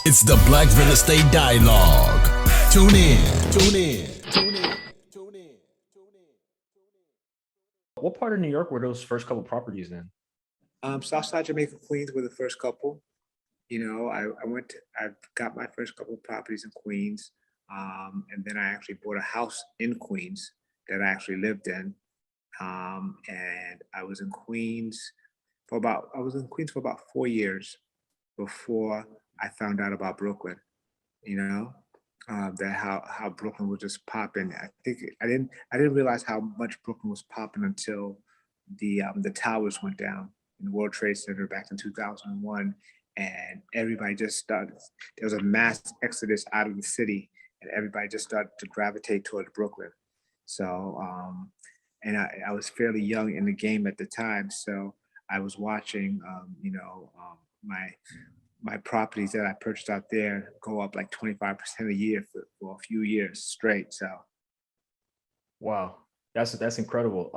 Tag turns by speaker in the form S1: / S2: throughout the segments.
S1: It's the Black Real Estate Dialogue. Tune in. Tune in. Tune in. Tune in.
S2: What part of New York were those first couple properties in?
S3: Southside Jamaica, Queens were the first couple. I got my first couple of properties in Queens. And then I actually bought a house in Queens that I actually lived in. And I was in Queens for about 4 years before I found out about Brooklyn, that how Brooklyn was just popping. I didn't realize how much Brooklyn was popping until the towers went down in the World Trade Center back in 2001, and everybody just started. There was a mass exodus out of the city, and everybody just started to gravitate towards Brooklyn. So, and I was fairly young in the game at the time, so I was watching, my properties that I purchased out there go up like 25% a year for a few years straight. So,
S2: Wow, that's incredible.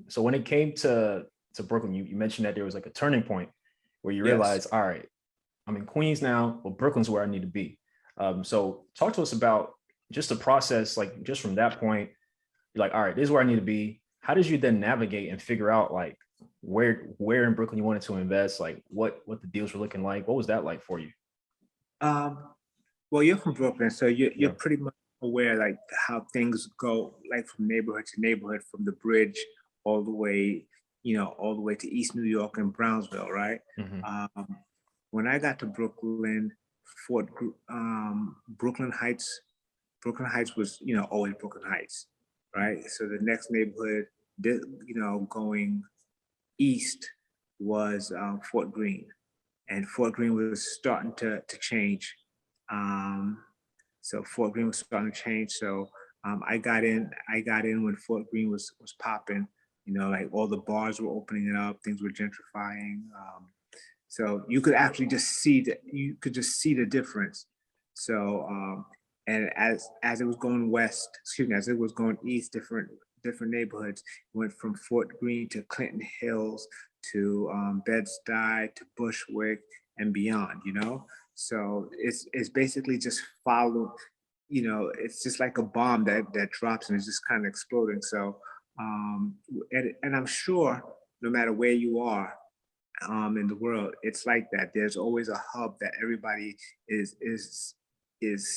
S2: So when it came to Brooklyn, you mentioned that there was like a turning point where you
S3: yes.
S2: realized, all right, I'm in Queens now, but Brooklyn's where I need to be. So talk to us about just the process, like just from that point, you're like, all right, this is where I need to be. How did you then navigate and figure out like where in Brooklyn you wanted to invest, like what the deals were looking like? What was that like for you?
S3: Well, you're from Brooklyn, so you're
S2: Yeah.
S3: pretty much aware like how things go, like from neighborhood to neighborhood, from the bridge all the way, all the way to East New York and Brownsville, right?
S2: Mhm.
S3: When I got to Brooklyn, Brooklyn Heights was, always Brooklyn Heights, right? So the next neighborhood, going east was Fort Greene, and Fort Greene was starting to change. So Fort Greene was starting to change. So I got in when Fort Greene was popping. Like all the bars were opening up, things were gentrifying. So you could actually just see the difference. So and as it was going west, as it was going east, different neighborhoods went from Fort Greene to Clinton Hills to Bed-Stuy to Bushwick and beyond. So it's basically just follow. It's just like a bomb that drops and it's just kind of exploding. So and I'm sure no matter where you are in the world, it's like that. There's always a hub that everybody is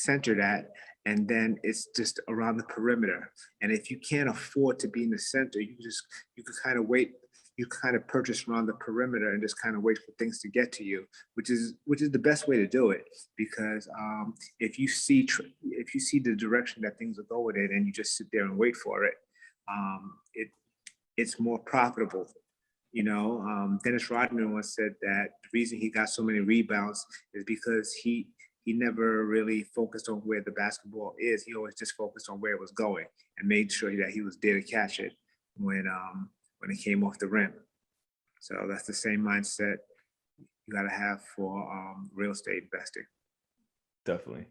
S3: centered at, and then it's just around the perimeter. And if you can't afford to be in the center, you could kind of wait. You kind of purchase around the perimeter and just kind of wait for things to get to you, which is the best way to do it. Because if you see the direction that things are going in, and you just sit there and wait for it, it's more profitable. Dennis Rodman once said that the reason he got so many rebounds is because he never really focused on where the basketball is. He always just focused on where it was going and made sure that he was there to catch it when it came off the rim. So that's the same mindset you got to have for real estate investing.
S2: Definitely.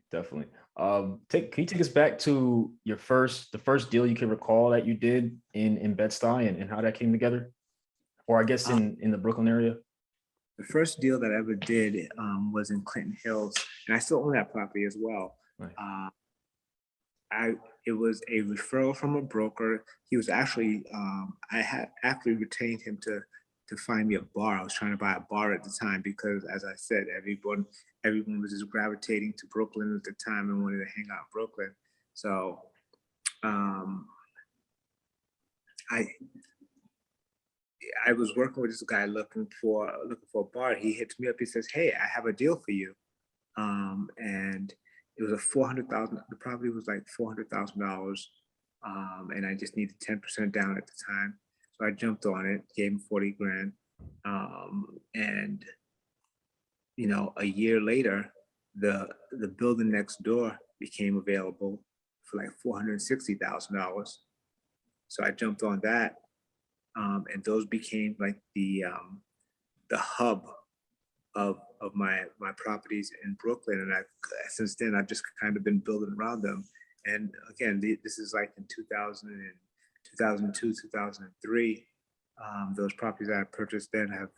S2: Can you take us back to the first deal you can recall that you did in Bed-Stuy and how that came together? Or I guess in the Brooklyn area?
S3: The first deal that I ever did was in Clinton Hills, and I still own that property as well.
S2: Right.
S3: It was a referral from a broker. He was actually, I had actually retained him to find me a bar. I was trying to buy a bar at the time because, as I said, everyone was just gravitating to Brooklyn at the time and wanted to hang out in Brooklyn. So I was working with this guy looking for a bar. He hits me up. He says, "Hey, I have a deal for you," and it was the property was like $400,000, and I just needed 10% down at the time. So I jumped on it, gave him 40 grand, and a year later, the building next door became available for like $460,000. So I jumped on that. And those became like the hub of my properties in Brooklyn, and since then I've just kind of been building around them. And again, this is like in 2002, 2003. Those properties that I purchased then have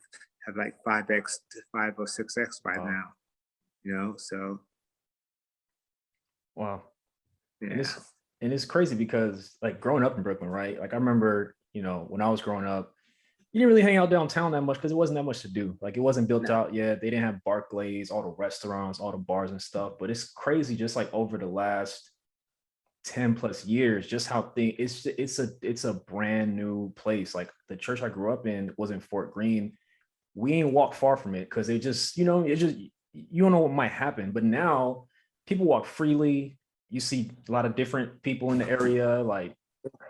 S3: like 5x to 5 or 6x by
S2: Wow.
S3: now. So
S2: Wow.
S3: Yeah.
S2: And it's crazy because like growing up in Brooklyn, right? Like I remember, when I was growing up, you didn't really hang out downtown that much because it wasn't that much to do. Like it wasn't built
S3: No.
S2: out yet. They didn't have Barclays, all the restaurants, all the bars and stuff. But it's crazy, just like over the last 10 plus years, just how it's a brand new place. Like the church I grew up in was in Fort Greene. We ain't walk far from it because they just, it just, you don't know what might happen. But now people walk freely. You see a lot of different people in the area, like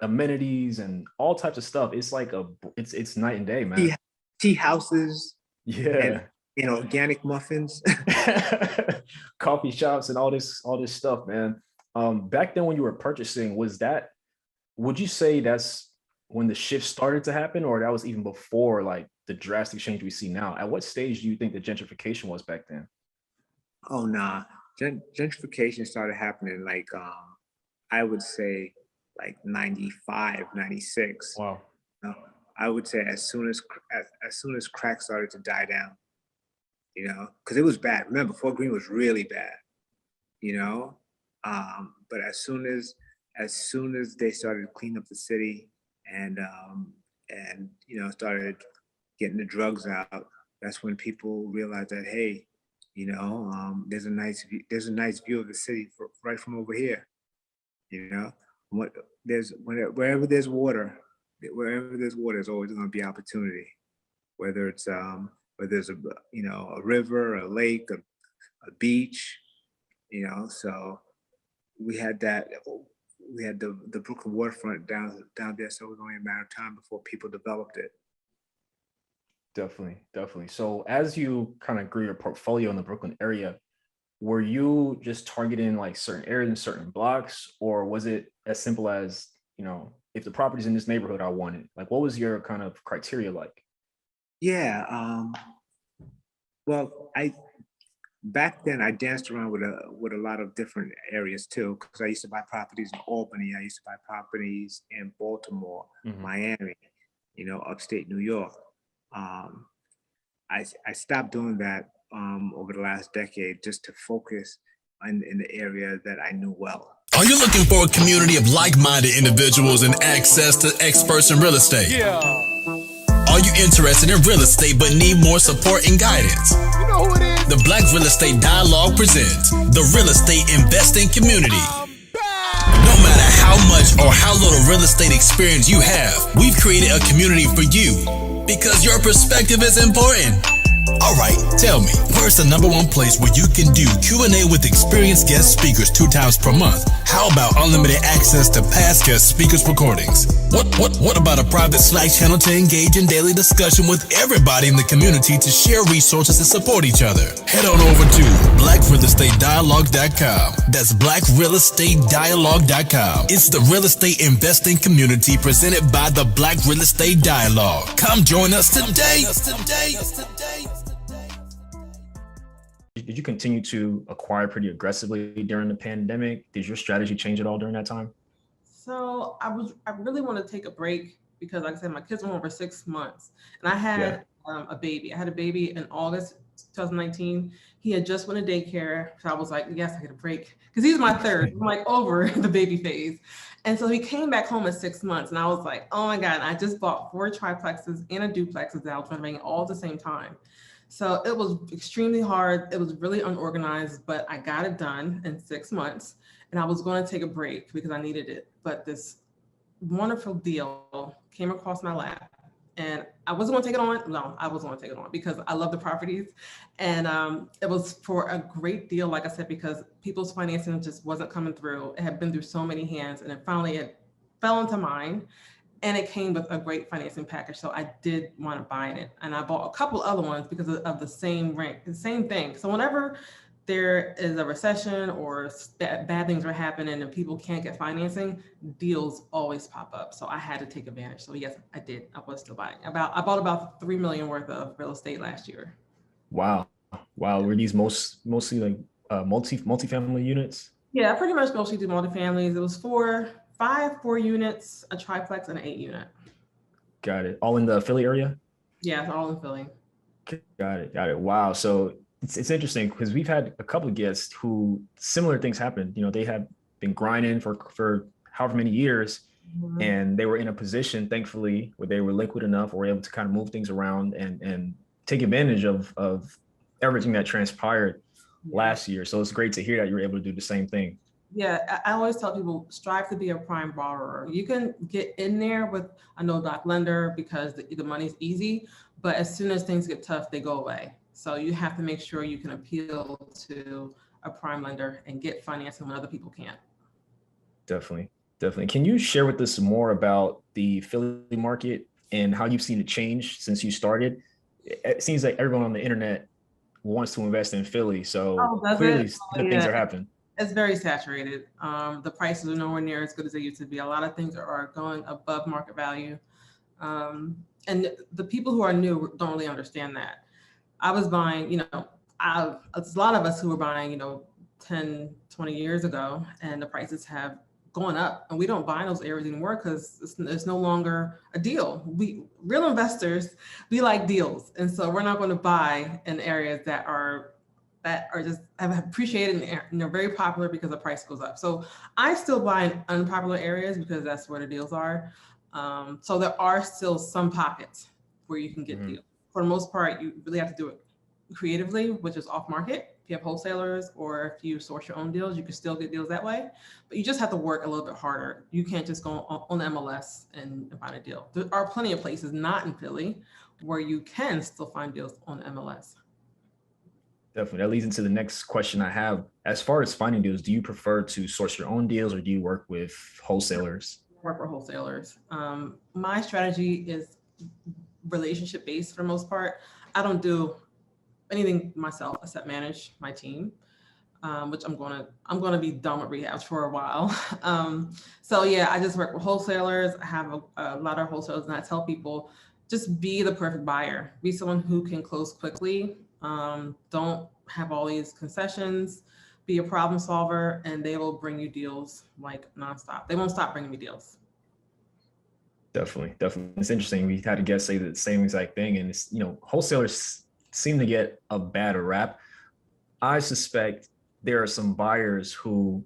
S2: amenities and all types of stuff. It's like it's night and day, man.
S3: Tea houses.
S2: Yeah.
S3: And organic muffins.
S2: Coffee shops and all this stuff, man. Back then when you were purchasing, would you say that's when the shift started to happen, or that was even before like the drastic change we see now? At what stage do you think the gentrification was back then?
S3: Oh, nah. Gentrification started happening like, I would say like 95, 96.
S2: Wow.
S3: I would say as soon as crack started to die down, because it was bad. Remember, Fort Greene was really bad, but as soon as they started to clean up the city and started getting the drugs out, that's when people realized that, hey, there's a nice view of the city right from over here. Wherever there's water, there's always going to be opportunity. Whether it's a river, a lake, a beach, So we had that. We had the Brooklyn waterfront down there, so it was only a matter of time before people developed it.
S2: Definitely. So as you kind of grew your portfolio in the Brooklyn area, were you just targeting like certain areas and certain blocks, or was it as simple as, if the property's in this neighborhood, I want it? Like, what was your kind of criteria like?
S3: Yeah. Well, back then I danced around with a lot of different areas too, because I used to buy properties in Albany. I used to buy properties in Baltimore, Miami, upstate New York. I stopped doing that over the last decade just to focus in the area that I knew well.
S1: Are you looking for a community of like-minded individuals and access to experts in real estate? Yeah. Are you interested in real estate but need more support and guidance? You know who it is? The Black Real Estate Dialogue presents the Real Estate Investing Community. No matter how much or how little real estate experience you have, we've created a community for you because your perspective is important. All right, tell me, where's the #1 place where you can do Q&A with experienced guest speakers 2 times per month? How about unlimited access to past guest speakers' recordings? What about a private Slack channel to engage in daily discussion with everybody in the community to share resources and support each other? Head on over to blackrealestatedialogue.com. That's blackrealestatedialogue.com. It's the real estate investing community presented by the Black Real Estate Dialogue. Come join us today.
S2: Did you continue to acquire pretty aggressively during the pandemic? Did your strategy change at all during that time?
S4: So I really want to take a break because, like I said, my kids were home for 6 months, and I had a baby. I had a baby in August 2019. He had just went to daycare, so I was like, yes, I get a break because he's my third. I'm like over the baby phase, and so he came back home at 6 months, and I was like, oh my god! And I just bought 4 triplexes and a duplex that I was renovating all at the same time. So it was extremely hard. It was really unorganized, but I got it done in 6 months, and I was going to take a break because I needed it. But this wonderful deal came across my lap, and I wasn't going to take it on. No, I wasn't going to take it on because I love the properties, and it was for a great deal, like I said, because people's financing just wasn't coming through. It had been through so many hands, and then finally it fell into mine. And it came with a great financing package. So I did want to buy it. And I bought a couple other ones because of the same rank, the same thing. So whenever there is a recession or bad things are happening and people can't get financing, deals always pop up. So I had to take advantage. So yes, I did. I was still buying. I bought about $3 million worth of real estate last year.
S2: Wow. Were these mostly like multifamily units?
S4: Yeah, I pretty much mostly do multifamilies. It was 4 units, a triplex, and an 8 unit.
S2: Got it. All in the Philly area?
S4: Yeah, it's all in Philly.
S2: Got it. Wow. So it's interesting because we've had a couple of guests who similar things happened. You know, they have been grinding for however many years, and they were in a position, thankfully, where they were liquid enough or able to kind of move things around and take advantage of everything that transpired last year. So it's great to hear that you were able to do the same thing.
S4: Yeah, I always tell people, strive to be a prime borrower. You can get in there with a no-doc lender because the money's easy, but as soon as things get tough, they go away. So you have to make sure you can appeal to a prime lender and get financing when other people can't.
S2: Definitely. Can you share with us more about the Philly market and how you've seen it change since you started? It seems like everyone on the internet wants to invest in Philly, so clearly good things are happening.
S4: It's very saturated. The prices are nowhere near as good as they used to be. A lot of things are going above market value. And the people who are new don't really understand that. I was buying, it's a lot of us who were buying, 10, 20 years ago, and the prices have gone up, and we don't buy in those areas anymore because it's no longer a deal. Real investors, we like deals. And so we're not going to buy in areas that are just have appreciated and they're very popular because the price goes up. So I still buy in unpopular areas because that's where the deals are. So there are still some pockets where you can get deals. For the most part, you really have to do it creatively, which is off market. If you have wholesalers or if you source your own deals, you can still get deals that way, but you just have to work a little bit harder. You can't just go on the MLS and find a deal. There are plenty of places not in Philly where you can still find deals on the MLS.
S2: Definitely. That leads into the next question I have. As far as finding deals, do you prefer to source your own deals or do you work with wholesalers?
S4: Work with wholesalers. My strategy is relationship based for the most part. I don't do anything myself except manage my team, which I'm gonna be done with rehabs for a while. So yeah, I just work with wholesalers. I have a lot of wholesalers, and I tell people just be the perfect buyer. Be someone who can close quickly. Don't have all these concessions. Be a problem solver, and they will bring you deals like nonstop. They won't stop bringing me deals.
S2: Definitely. It's interesting. We had a guest say the same exact thing, and it's, wholesalers seem to get a bad rap. I suspect there are some buyers who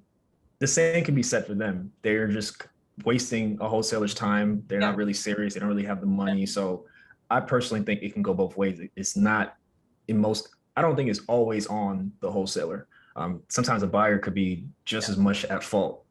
S2: the same can be said for them. They're just wasting a wholesaler's time. They're not really serious. They don't really have the money. So I personally think it can go both ways. It's not I don't think it's always on the wholesaler. Sometimes a buyer could be just as much at fault.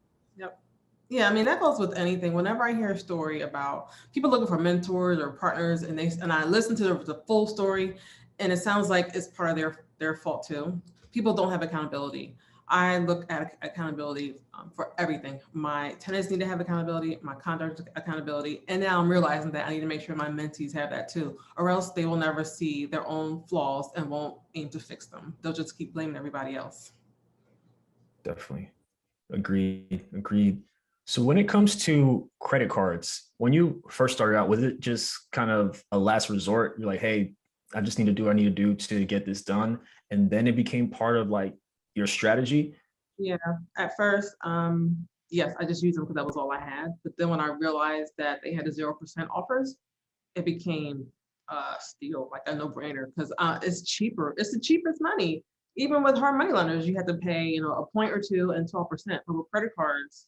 S4: Yeah, I mean, that goes with anything. Whenever I hear a story about people looking for mentors or partners, and I listen to the full story, and it sounds like it's part of their fault too. People don't have accountability. I look at accountability for everything. My tenants need to have accountability, my contractors accountability, and now I'm realizing that I need to make sure my mentees have that too, or else they will never see their own flaws and won't aim to fix them. They'll just keep blaming everybody else.
S2: Definitely. Agreed. So when it comes to credit cards, when you first started out, was it just kind of a last resort? You're like, hey, I just need to do what I need to do to get this done. And then it became part of like your strategy?
S4: Yeah, at first, yes, I just used them because that was all I had. But then when I realized that they had a 0% offers, it became still like a no-brainer because it's cheaper. It's the cheapest money. Even with hard money lenders, you have to pay, a point or two and 12%. But with credit cards,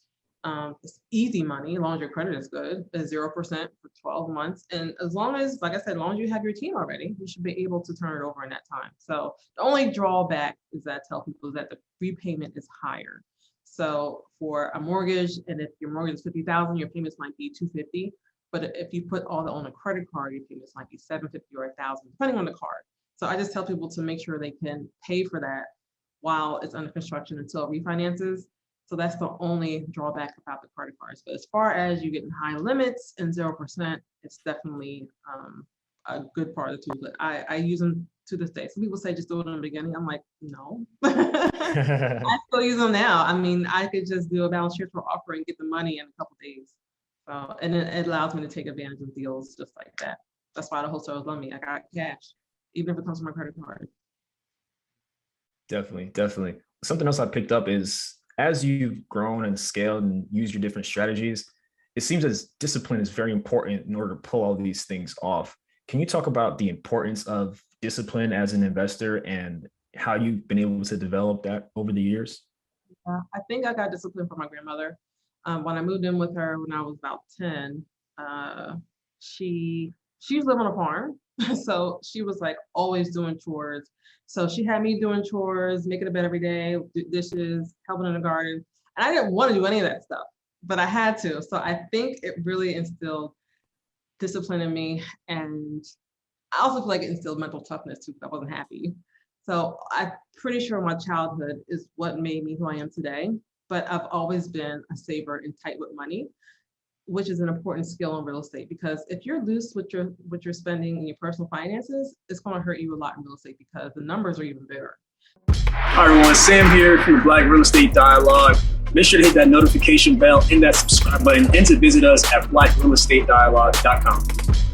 S4: it's easy money as long as your credit is good. It's 0% for 12 months. And as long as, like I said, as long as you have your team already, you should be able to turn it over in that time. So the only drawback is that I tell people is that the repayment is higher. So for a mortgage, and if your mortgage is $50,000, your payments might be $250. But if you put all that on a credit card, your payments might be $750 or $1,000, depending on the card. So I just tell people to make sure they can pay for that while it's under construction until it refinances. So that's the only drawback about the credit cards. But as far as you getting high limits and 0%, it's definitely a good part of the tool. But I use them to this day. Some people say just do it in the beginning. I'm like, no. I still use them now. I mean, I could just do a balance transfer offer and get the money in a couple of days. So, and it allows me to take advantage of deals just like that. That's why the wholesalers love me. I got cash, even if it comes from my credit card.
S2: Definitely. Something else I picked up is as you've grown and scaled and used your different strategies, it seems as discipline is very important in order to pull all these things off. Can you talk about the importance of discipline as an investor and how you've been able to develop that over the years?
S4: I think I got discipline from my grandmother. When I moved in with her when I was about 10, she was living on a farm. So she was like always doing chores. So she had me doing chores, making a bed every day, dishes, helping in the garden. And I didn't want to do any of that stuff, but I had to. So I think it really instilled discipline in me. And I also feel like it instilled mental toughness too, because I wasn't happy. So I'm pretty sure my childhood is what made me who I am today. But I've always been a saver and tight with money, which is an important skill in real estate, because if you're loose with your spending and your personal finances, it's going to hurt you a lot in real estate because the numbers are even bigger.
S5: Hi everyone, Sam here from the Black Real Estate Dialogue. Make sure to hit that notification bell and that subscribe button, and to visit us at blackrealestatedialogue.com.